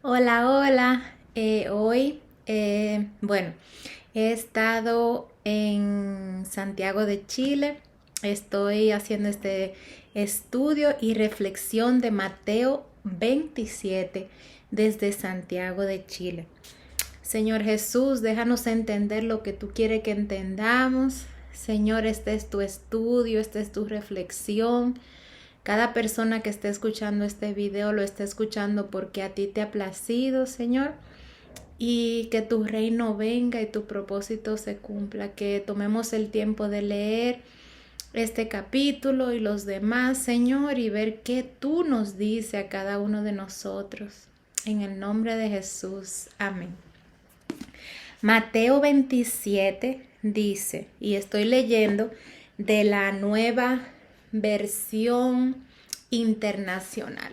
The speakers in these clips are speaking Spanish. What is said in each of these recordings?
Hola, hola. Hoy, bueno, he estado en Santiago de Chile. Estoy haciendo este estudio y reflexión de Mateo 27 desde Santiago de Chile. Señor Jesús, déjanos entender lo que tú quieres que entendamos. Señor, este es tu estudio, esta es tu reflexión. Cada persona que esté escuchando este video lo está escuchando porque a ti te ha placido, Señor, y que tu reino venga y tu propósito se cumpla. Que tomemos el tiempo de leer este capítulo y los demás, Señor, y ver qué tú nos dices a cada uno de nosotros. En el nombre de Jesús. Amén. Mateo 27 dice, y estoy leyendo de la nueva versión internacional.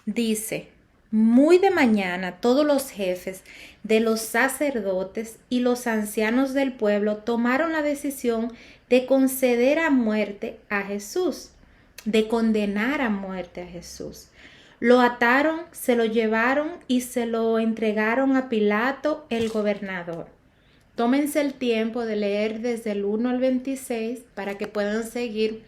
Dice, muy de mañana todos los jefes de los sacerdotes y los ancianos del pueblo tomaron la decisión de conceder a muerte a Jesús, de condenar a muerte a Jesús. Lo ataron, se lo llevaron y se lo entregaron a Pilato, el gobernador. Tómense el tiempo de leer desde el 1 al 26 para que puedan seguir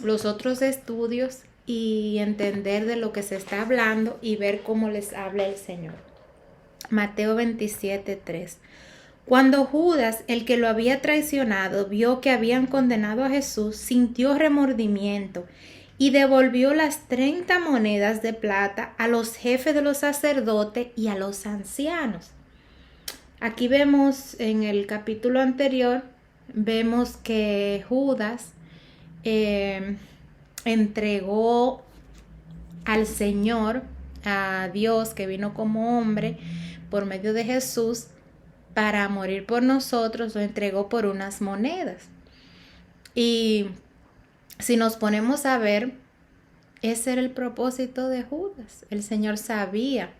los otros estudios y entender de lo que se está hablando y ver cómo les habla el Señor. Mateo 27:3. Cuando Judas, el que lo había traicionado, vio que habían condenado a Jesús, sintió remordimiento y devolvió las 30 monedas de plata a los jefes de los sacerdotes y a los ancianos. Aquí vemos en el capítulo anterior, vemos que Judas entregó al Señor, a Dios que vino como hombre por medio de Jesús para morir por nosotros, lo entregó por unas monedas. Y si nos ponemos a ver, ese era el propósito de Judas. El Señor sabía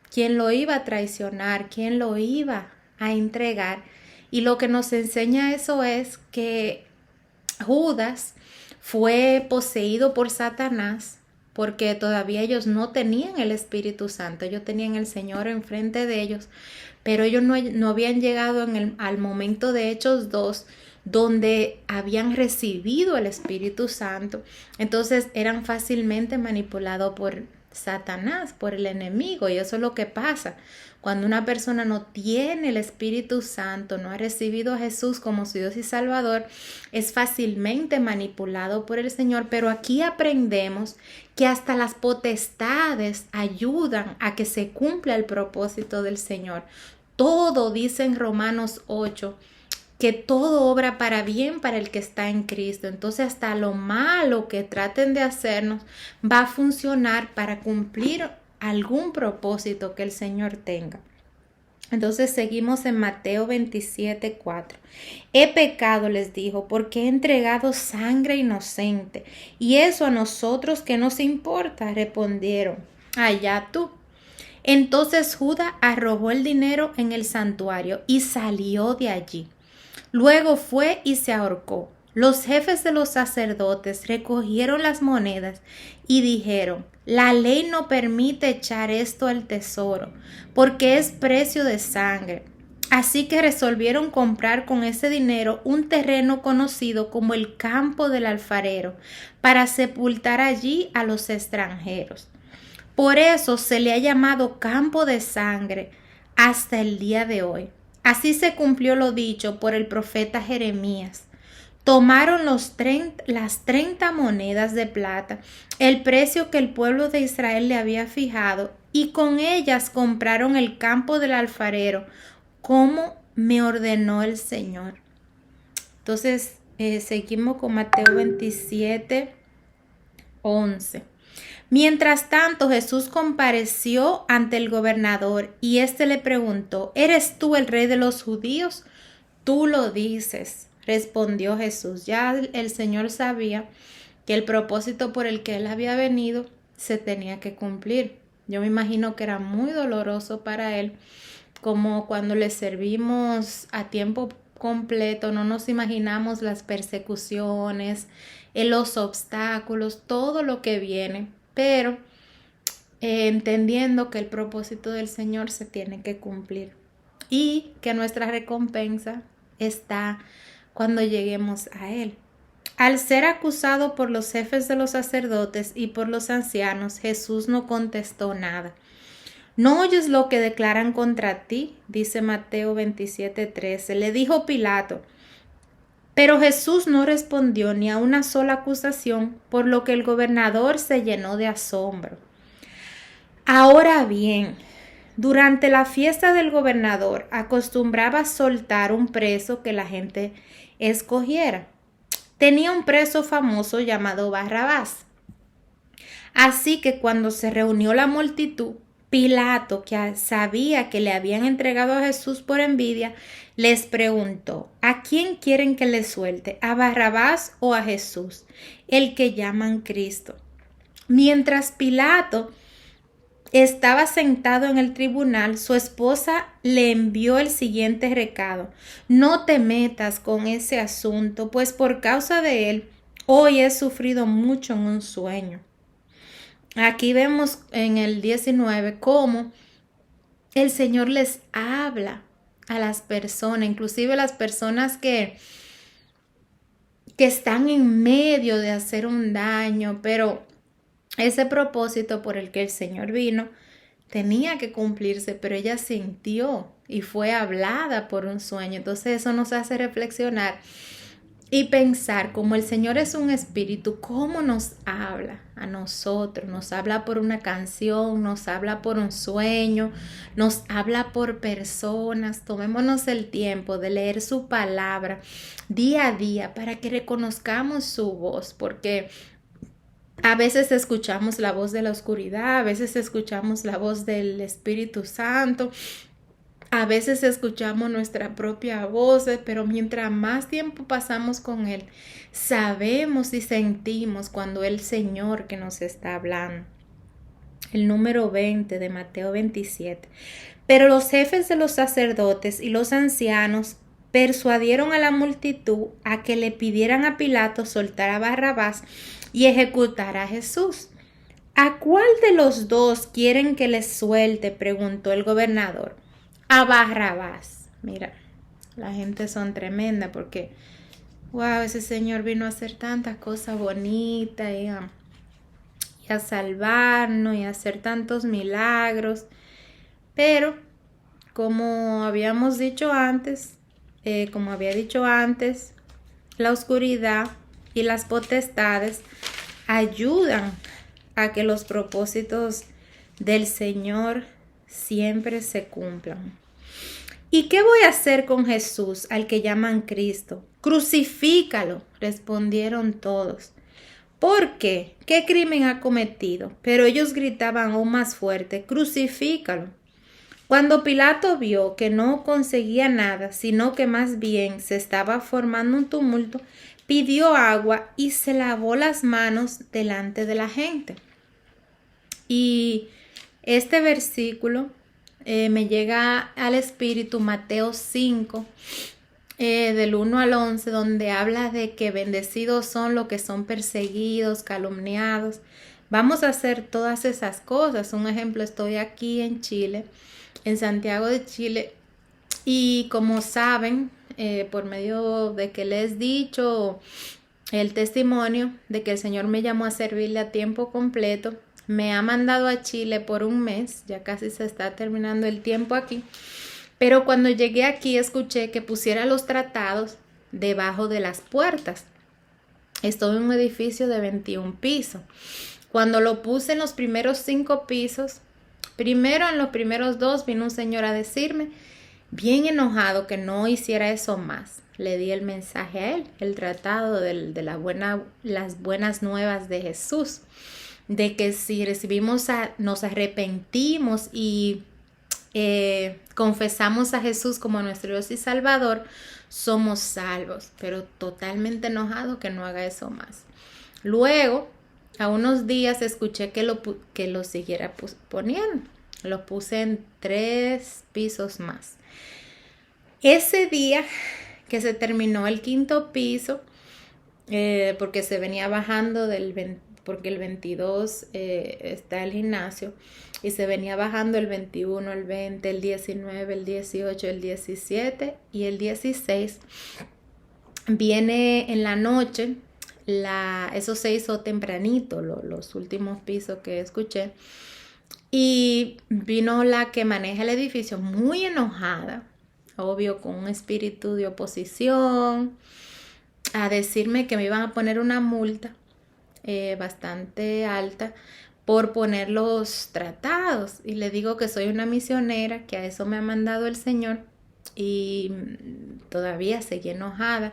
quién lo iba a traicionar, quién lo iba a entregar. Y lo que nos enseña eso es que Judas fue poseído por Satanás porque todavía ellos no tenían el Espíritu Santo, ellos tenían el Señor enfrente de ellos, pero ellos no habían llegado al momento de Hechos 2, donde habían recibido el Espíritu Santo. Entonces eran fácilmente manipulados por Satanás, por el enemigo, y eso es lo que pasa. Cuando una persona no tiene el Espíritu Santo, no ha recibido a Jesús como su Dios y Salvador, es fácilmente manipulado por el Señor. Pero aquí aprendemos que hasta las potestades ayudan a que se cumpla el propósito del Señor. Todo dice en Romanos 8 que todo obra para bien para el que está en Cristo. Entonces hasta lo malo que traten de hacernos va a funcionar para cumplir algún propósito que el Señor tenga. Entonces seguimos en Mateo 27:4. He pecado, les dijo, porque he entregado sangre inocente. Y eso a nosotros, ¿qué nos importa? Respondieron. Allá tú. Entonces Judas arrojó el dinero en el santuario y salió de allí. Luego fue y se ahorcó. Los jefes de los sacerdotes recogieron las monedas y dijeron, la ley no permite echar esto al tesoro, porque es precio de sangre. Así que resolvieron comprar con ese dinero un terreno conocido como el campo del alfarero, para sepultar allí a los extranjeros. Por eso se le ha llamado campo de sangre hasta el día de hoy. Así se cumplió lo dicho por el profeta Jeremías. Tomaron las 30 monedas de plata, el precio que el pueblo de Israel le había fijado, y con ellas compraron el campo del alfarero, como me ordenó el Señor. Entonces, seguimos con Mateo 27:11. Mientras tanto, Jesús compareció ante el gobernador y éste le preguntó, ¿eres tú el rey de los judíos? Tú lo dices, respondió Jesús. Ya el Señor sabía que el propósito por el que él había venido se tenía que cumplir. Yo me imagino que era muy doloroso para él, como cuando le servimos a tiempo completo, no nos imaginamos las persecuciones, los obstáculos, todo lo que viene. Pero entendiendo que el propósito del Señor se tiene que cumplir y que nuestra recompensa está cuando lleguemos a Él. Al ser acusado por los jefes de los sacerdotes y por los ancianos, Jesús no contestó nada. ¿No oyes lo que declaran contra ti?, dice Mateo 27:13. Le dijo Pilato. Pero Jesús no respondió ni a una sola acusación, por lo que el gobernador se llenó de asombro. Ahora bien, durante la fiesta del gobernador acostumbraba soltar un preso que la gente escogiera. Tenía un preso famoso llamado Barrabás. Así que cuando se reunió la multitud, Pilato, que sabía que le habían entregado a Jesús por envidia, les preguntó: ¿a quién quieren que le suelte? ¿A Barrabás o a Jesús, el que llaman Cristo? Mientras Pilato estaba sentado en el tribunal, su esposa le envió el siguiente recado: no te metas con ese asunto, pues por causa de él hoy he sufrido mucho en un sueño. Aquí vemos en el 19 cómo el Señor les habla a las personas, inclusive las personas que están en medio de hacer un daño, pero ese propósito por el que el Señor vino tenía que cumplirse, pero ella sintió y fue hablada por un sueño. Entonces eso nos hace reflexionar y pensar, como el Señor es un espíritu, cómo nos habla a nosotros. Nos habla por una canción, nos habla por un sueño, nos habla por personas. Tomémonos el tiempo de leer su palabra día a día para que reconozcamos su voz, porque a veces escuchamos la voz de la oscuridad, a veces escuchamos la voz del Espíritu Santo, a veces escuchamos nuestra propia voz, pero mientras más tiempo pasamos con Él, sabemos y sentimos cuando es el Señor que nos está hablando. El número 20 de Mateo 27. Pero los jefes de los sacerdotes y los ancianos persuadieron a la multitud a que le pidieran a Pilato soltar a Barrabás y ejecutar a Jesús. ¿A cuál de los dos quieren que les suelte?, preguntó el gobernador. A Barrabás. Mira, la gente son tremenda porque, wow, ese Señor vino a hacer tantas cosas bonitas y a salvarnos y a hacer tantos milagros. Pero, como habíamos dicho antes, la oscuridad y las potestades ayudan a que los propósitos del Señor siempre se cumplan. ¿Y qué voy a hacer con Jesús, al que llaman Cristo? Crucifícalo, respondieron todos. ¿Por qué? ¿Qué crimen ha cometido? Pero ellos gritaban aún más fuerte: crucifícalo. Cuando Pilato vio que no conseguía nada, sino que más bien se estaba formando un tumulto, pidió agua y se lavó las manos delante de la gente. Y este versículo me llega al espíritu Mateo 5, del 1 al 11, donde habla de que bendecidos son los que son perseguidos, calumniados. Vamos a hacer todas esas cosas. Un ejemplo, estoy aquí en Chile, en Santiago de Chile, y como saben, por medio de que les he dicho el testimonio de que el Señor me llamó a servirle a tiempo completo, me ha mandado a Chile por un mes, ya casi se está terminando el tiempo aquí, pero cuando llegué aquí escuché que pusiera los tratados debajo de las puertas. Estoy en un edificio de 21 pisos. Cuando lo puse en los primeros 5 pisos, primero en los primeros 2 vino un señor a decirme, bien enojado, que no hiciera eso más. Le di el mensaje a él, el tratado de las buenas nuevas de Jesús, de que si nos arrepentimos y confesamos a Jesús como nuestro Dios y Salvador, somos salvos, pero totalmente enojado que no haga eso más. Luego, a unos días escuché que lo siguiera poniendo. Lo puse en 3 pisos más. Ese día que se terminó el 5.º piso, porque se venía bajando del porque el 22 está el gimnasio y se venía bajando el 21, el 20, el 19, el 18, el 17 y el 16. Viene en la noche, eso se hizo tempranito, los últimos pisos que escuché. Y vino la que maneja el edificio muy enojada, obvio con un espíritu de oposición, a decirme que me iban a poner una multa bastante alta por poner los tratados. Y le digo que soy una misionera, que a eso me ha mandado el Señor, y todavía seguí enojada.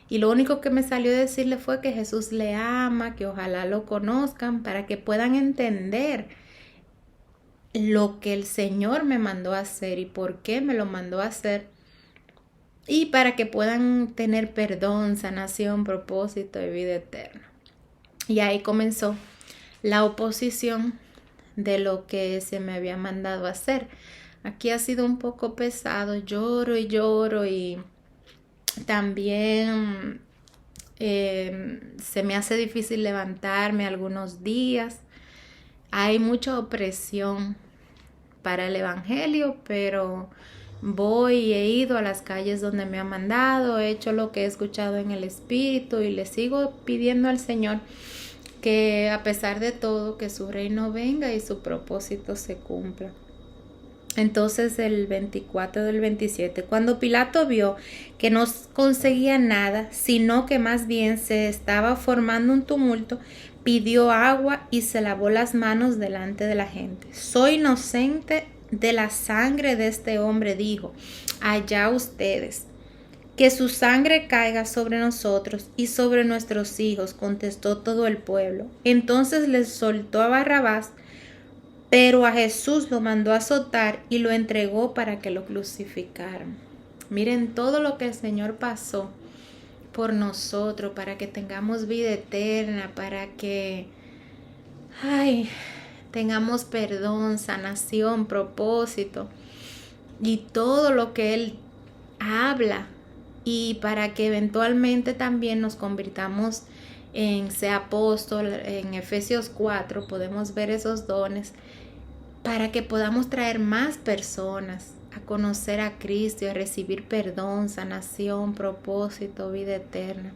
Y lo único que me salió a decirle fue que Jesús le ama, que ojalá lo conozcan para que puedan entender lo que el Señor me mandó a hacer y por qué me lo mandó a hacer, y para que puedan tener perdón, sanación, propósito y vida eterna. Y ahí comenzó la oposición de lo que se me había mandado a hacer. Aquí ha sido un poco pesado, lloro y también se me hace difícil levantarme algunos días. Hay mucha opresión para el evangelio, pero voy y he ido a las calles donde me ha mandado, he hecho lo que he escuchado en el Espíritu y le sigo pidiendo al Señor que a pesar de todo, que su reino venga y su propósito se cumpla. Entonces el 24 del 27, cuando Pilato vio que no conseguía nada, sino que más bien se estaba formando un tumulto, pidió agua y se lavó las manos delante de la gente. Soy inocente de la sangre de este hombre, dijo. Allá ustedes. Que su sangre caiga sobre nosotros y sobre nuestros hijos, contestó todo el pueblo. Entonces les soltó a Barrabás, pero a Jesús lo mandó a azotar y lo entregó para que lo crucificaran. Miren todo lo que el Señor pasó por nosotros, para que tengamos vida eterna, para que tengamos perdón, sanación, propósito y todo lo que Él habla, y para que eventualmente también nos convirtamos en ser apóstol. En Efesios 4 podemos ver esos dones para que podamos traer más personas a conocer a Cristo y a recibir perdón, sanación, propósito, vida eterna.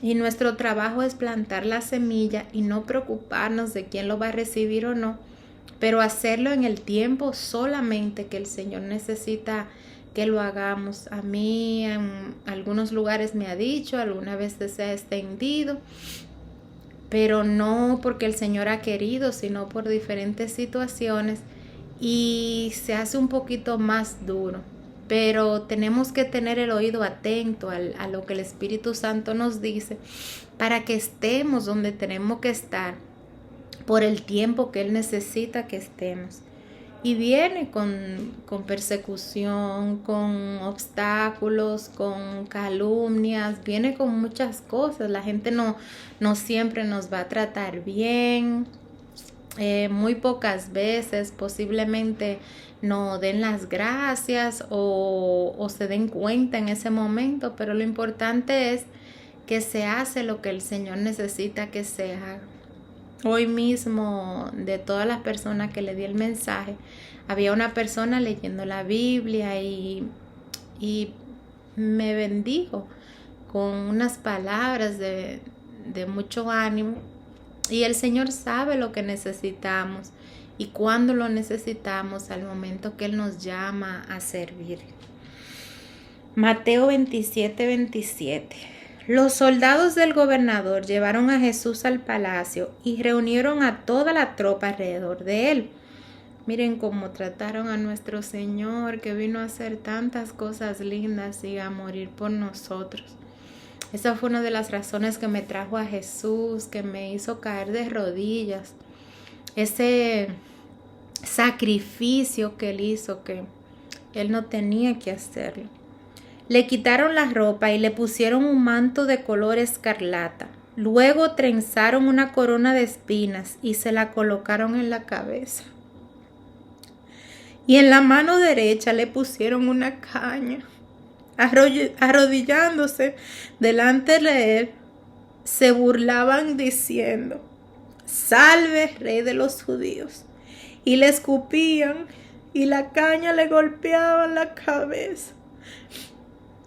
Y nuestro trabajo es plantar la semilla y no preocuparnos de quién lo va a recibir o no, pero hacerlo en el tiempo solamente que el Señor necesita que lo hagamos. A mí en algunos lugares me ha dicho, algunas veces se ha extendido, pero no porque el Señor ha querido, sino por diferentes situaciones, y se hace un poquito más duro. Pero tenemos que tener el oído atento a lo que el Espíritu Santo nos dice, para que estemos donde tenemos que estar por el tiempo que Él necesita que estemos. Y viene con persecución, con obstáculos, con calumnias, viene con muchas cosas. La gente no siempre nos va a tratar bien. Muy pocas veces posiblemente no den las gracias o se den cuenta en ese momento, pero lo importante es que se hace lo que el Señor necesita que se haga. Hoy mismo, de todas las personas que le di el mensaje, había una persona leyendo la Biblia y me bendijo con unas palabras de mucho ánimo. Y el Señor sabe lo que necesitamos y cuándo lo necesitamos, al momento que Él nos llama a servir. Mateo 27, 27. Los soldados del gobernador llevaron a Jesús al palacio y reunieron a toda la tropa alrededor de él. Miren cómo trataron a nuestro Señor, que vino a hacer tantas cosas lindas y a morir por nosotros. Esa fue una de las razones que me trajo a Jesús, que me hizo caer de rodillas. Ese sacrificio que Él hizo, que Él no tenía que hacerlo. Le quitaron la ropa y le pusieron un manto de color escarlata. Luego trenzaron una corona de espinas y se la colocaron en la cabeza. Y en la mano derecha le pusieron una caña. Arrodillándose delante de él, se burlaban diciendo: Salve, Rey de los judíos. Y le escupían y la caña le golpeaban la cabeza.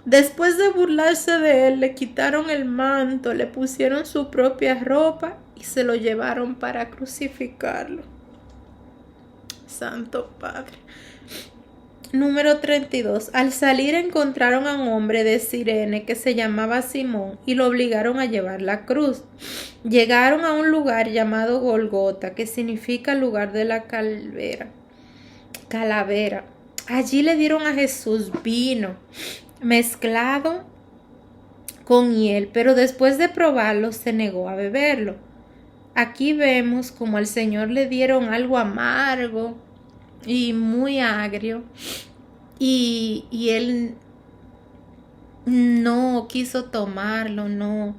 Después de burlarse de él, le quitaron el manto, le pusieron su propia ropa y se lo llevaron para crucificarlo. Santo Padre. Número 32. Al salir encontraron a un hombre de Cirene que se llamaba Simón y lo obligaron a llevar la cruz. Llegaron a un lugar llamado Golgota, que significa lugar de la calavera. Allí le dieron a Jesús vino mezclado con hiel, pero después de probarlo se negó a beberlo. Aquí vemos como al Señor le dieron algo amargo y muy agrio y él no quiso tomarlo, no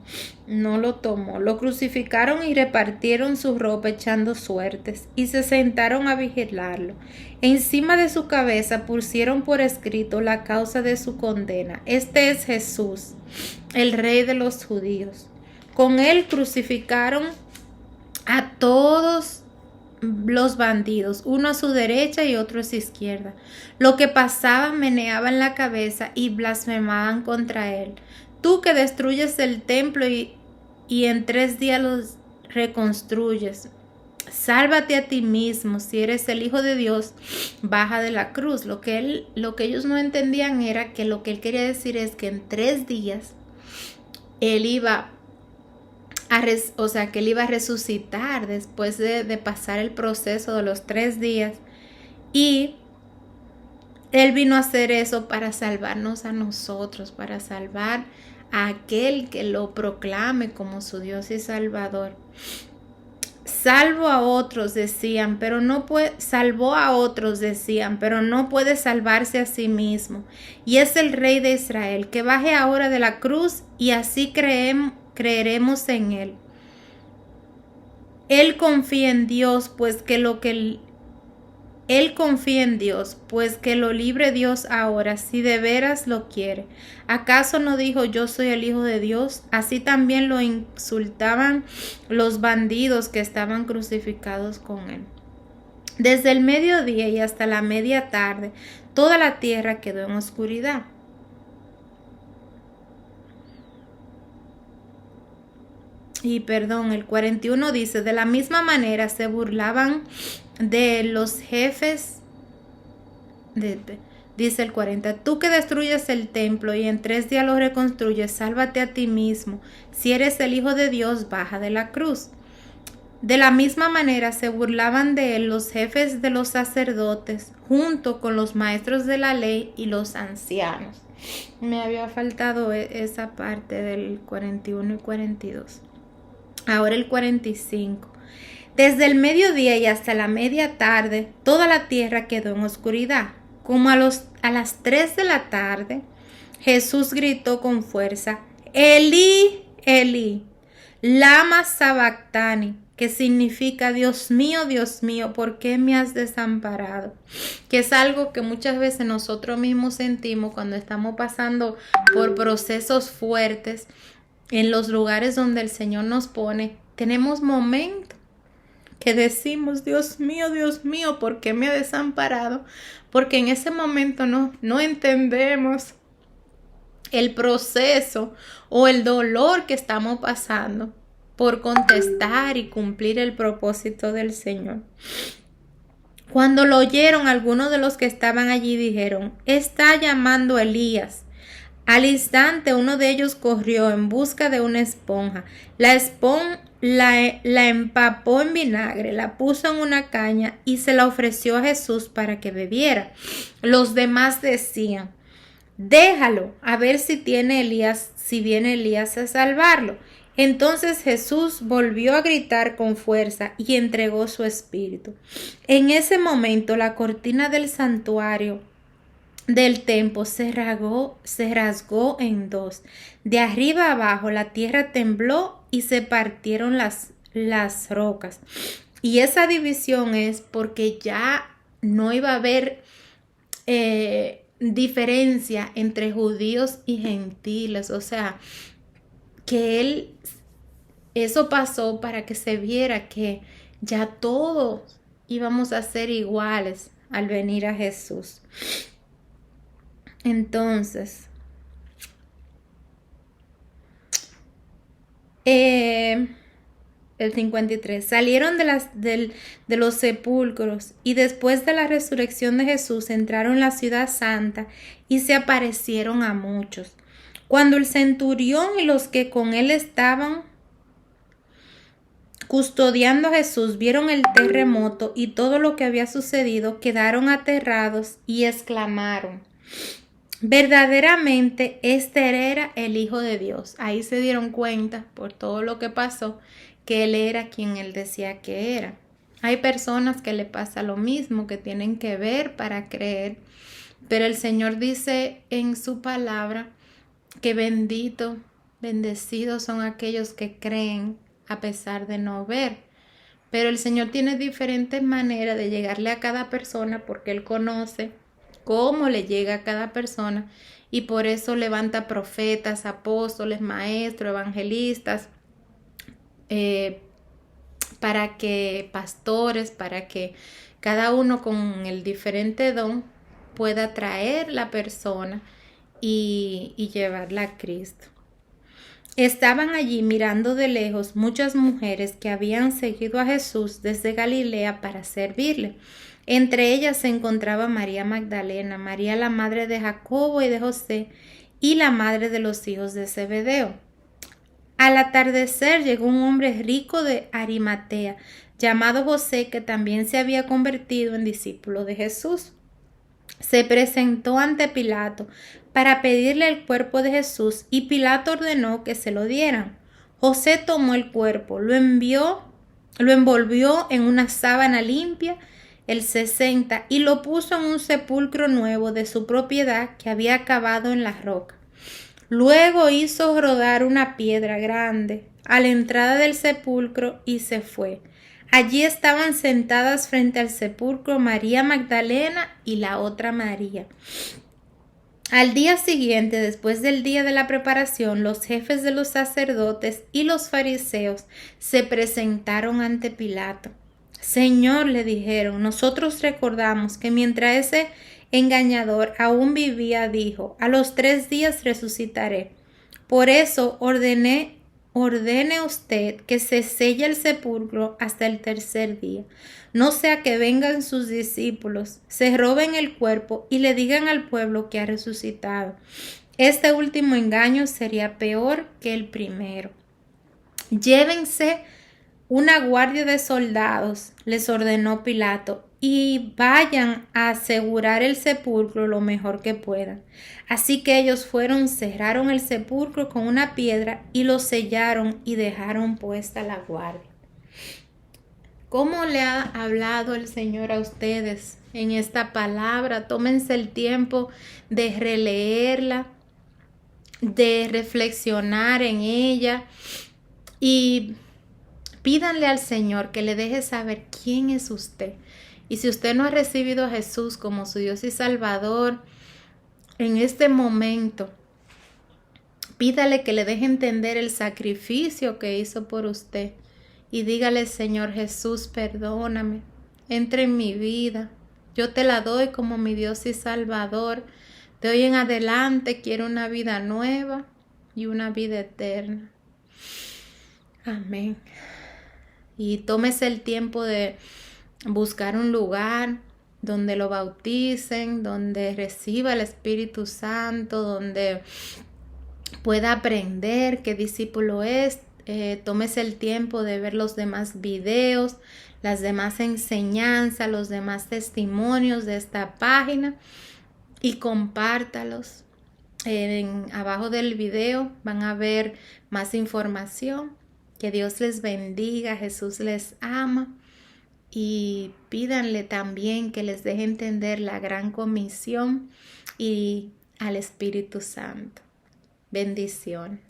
lo tomó. Lo crucificaron y repartieron su ropa echando suertes y se sentaron a vigilarlo. Encima de su cabeza pusieron por escrito la causa de su condena. Este es Jesús, el Rey de los judíos. Con él crucificaron a todos los bandidos, uno a su derecha y otro a su izquierda. Lo que pasaban meneaban la cabeza y blasfemaban contra él. Tú que destruyes el templo y en 3 días los reconstruyes, sálvate a ti mismo. Si eres el Hijo de Dios, baja de la cruz. Lo que ellos no entendían era que lo que él quería decir es que en 3 días él iba que él iba a resucitar después de pasar el proceso de los 3 días. Y él vino a hacer eso para salvarnos a nosotros, para salvar a aquel que lo proclame como su Dios y Salvador. Salvó a otros, decían, pero no puede salvarse a sí mismo. Y es el Rey de Israel, que baje ahora de la cruz y así creeremos en él. Él confía en Dios, pues que lo libre Dios ahora, si de veras lo quiere. ¿Acaso no dijo: yo soy el Hijo de Dios? Así también lo insultaban los bandidos que estaban crucificados con él. Desde el mediodía y hasta la media tarde, toda la tierra quedó en oscuridad. El 41 dice: de la misma manera se burlaban de los jefes. Dice el 40: tú que destruyes el templo y en 3 días lo reconstruyes, sálvate a ti mismo. Si eres el Hijo de Dios, baja de la cruz. De la misma manera se burlaban de él los jefes de los sacerdotes, junto con los maestros de la ley y los ancianos. Me había faltado esa parte del 41 y 42. Ahora el 45. Desde el mediodía y hasta la media tarde, toda la tierra quedó en oscuridad. Como a las 3 de la tarde, Jesús gritó con fuerza: Elí, Elí, lama sabactani, que significa: Dios mío, ¿por qué me has desamparado? Que es algo que muchas veces nosotros mismos sentimos cuando estamos pasando por procesos fuertes. En los lugares donde el Señor nos pone, tenemos momentos que decimos: Dios mío, ¿por qué me ha desamparado? Porque en ese momento no entendemos el proceso o el dolor que estamos pasando por contestar y cumplir el propósito del Señor. Cuando lo oyeron, algunos de los que estaban allí dijeron: está llamando a Elías. Al instante uno de ellos corrió en busca de una esponja. La empapó en vinagre, la puso en una caña y se la ofreció a Jesús para que bebiera. Los demás decían: déjalo, a ver si viene Elías a salvarlo. Entonces Jesús volvió a gritar con fuerza y entregó su espíritu. En ese momento la cortina del santuario del templo se rasgó en 2. De arriba abajo la tierra tembló y se partieron las rocas. Y esa división es porque ya no iba a haber diferencia entre judíos y gentiles. O sea, que él Eso pasó para que se viera que ya todos íbamos a ser iguales al venir a Jesús. Entonces, el 53, salieron de los sepulcros y después de la resurrección de Jesús entraron en la ciudad santa y se aparecieron a muchos. Cuando el centurión y los que con él estaban custodiando a Jesús vieron el terremoto y todo lo que había sucedido, quedaron aterrados y exclamaron: verdaderamente este era el Hijo de Dios. Ahí se dieron cuenta, por todo lo que pasó, que Él era quien Él decía que era. Hay personas que le pasa lo mismo, que tienen que ver para creer, pero el Señor dice en su palabra que bendecidos son aquellos que creen a pesar de no ver. Pero el Señor tiene diferentes maneras de llegarle a cada persona porque Él conoce cómo le llega a cada persona y por eso levanta profetas, apóstoles, maestros, evangelistas, pastores, para que cada uno con el diferente don pueda traer la persona y llevarla a Cristo. Estaban allí mirando de lejos muchas mujeres que habían seguido a Jesús desde Galilea para servirle. Entre ellas se encontraba María Magdalena, María la madre de Jacobo y de José, y la madre de los hijos de Zebedeo. Al atardecer llegó un hombre rico de Arimatea, llamado José, que también se había convertido en discípulo de Jesús. Se presentó ante Pilato para pedirle el cuerpo de Jesús y Pilato ordenó que se lo dieran. José tomó el cuerpo, lo envolvió en una sábana limpia, el 60, y lo puso en un sepulcro nuevo de su propiedad que había cavado en la roca. Luego hizo rodar una piedra grande a la entrada del sepulcro y se fue. Allí estaban sentadas frente al sepulcro María Magdalena y la otra María. Al día siguiente, después del día de la preparación, los jefes de los sacerdotes y los fariseos se presentaron ante Pilato. Señor, le dijeron, nosotros recordamos que mientras ese engañador aún vivía, dijo, a los 3 días resucitaré. Por eso ordene usted que se selle el sepulcro hasta el 3er día. No sea que vengan sus discípulos, se roben el cuerpo y le digan al pueblo que ha resucitado. Este último engaño sería peor que el primero. Llévense una guardia de soldados, les ordenó Pilato, y vayan a asegurar el sepulcro lo mejor que puedan. Así que ellos fueron, cerraron el sepulcro con una piedra y lo sellaron y dejaron puesta la guardia. ¿Cómo le ha hablado el Señor a ustedes en esta palabra? Tómense el tiempo de releerla, de reflexionar en ella y pídanle al Señor que le deje saber quién es usted. Y si usted no ha recibido a Jesús como su Dios y Salvador, en este momento, pídale que le deje entender el sacrificio que hizo por usted. Y dígale, Señor Jesús, perdóname, entra en mi vida. Yo te la doy como mi Dios y Salvador. De hoy en adelante quiero una vida nueva y una vida eterna. Amén. Y tómese el tiempo de buscar un lugar donde lo bauticen, donde reciba el Espíritu Santo, donde pueda aprender qué discípulo es. Tómese el tiempo de ver los demás videos, las demás enseñanzas, los demás testimonios de esta página y compártalos. Abajo del video van a ver más información. Que Dios les bendiga, Jesús les ama y pídanle también que les deje entender la gran comisión y al Espíritu Santo. Bendición.